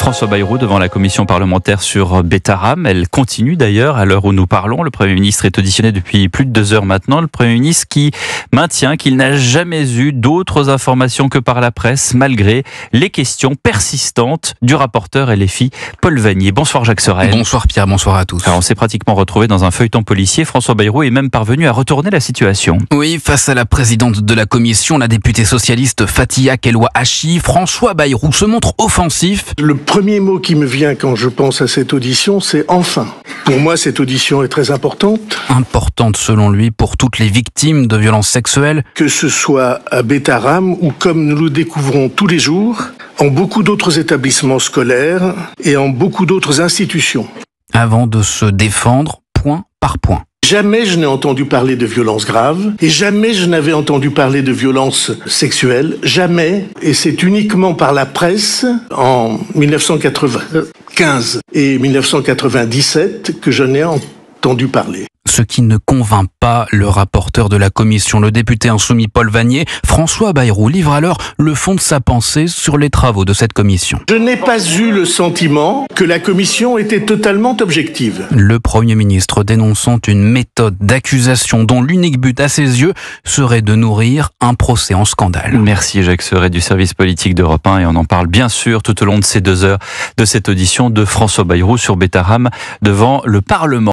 François Bayrou devant la commission parlementaire sur Betterham. Elle continue d'ailleurs à l'heure où nous parlons. Le Premier ministre est auditionné depuis plus de 2 heures maintenant. Le Premier ministre qui maintient qu'il n'a jamais eu d'autres informations que par la presse, malgré les questions persistantes du rapporteur LFI Paul Vannier. Bonsoir Jacques Sorel. Bonsoir Pierre, bonsoir à tous. Alors on s'est pratiquement retrouvé dans un feuilleton policier. François Bayrou est même parvenu à retourner la situation. Oui, face à la présidente de la commission, la députée socialiste Fathia Keloua-Hachi, François Bayrou se montre offensif. Le premier mot qui me vient quand je pense à cette audition, c'est « enfin ». Pour moi, cette audition est très importante. Importante selon lui pour toutes les victimes de violences sexuelles. Que ce soit à Betterham ou comme nous le découvrons tous les jours, en beaucoup d'autres établissements scolaires et en beaucoup d'autres institutions. Avant de se défendre, point par point. Jamais je n'ai entendu parler de violences graves et jamais je n'avais entendu parler de violences sexuelles. Jamais. Et c'est uniquement par la presse en 1995 et 1997 que je n'ai entendu parler. Ce qui ne convainc pas le rapporteur de la commission, le député insoumis Paul Vannier, François Bayrou livre alors le fond de sa pensée sur les travaux de cette commission. Je n'ai pas eu le sentiment que la commission était totalement objective. Le Premier ministre dénonçant une méthode d'accusation dont l'unique but à ses yeux serait de nourrir un procès en scandale. Merci Jacques Sorel du service politique d'Europe 1 et on en parle bien sûr tout au long de ces 2 heures de cette audition de François Bayrou sur Betterham devant le Parlement.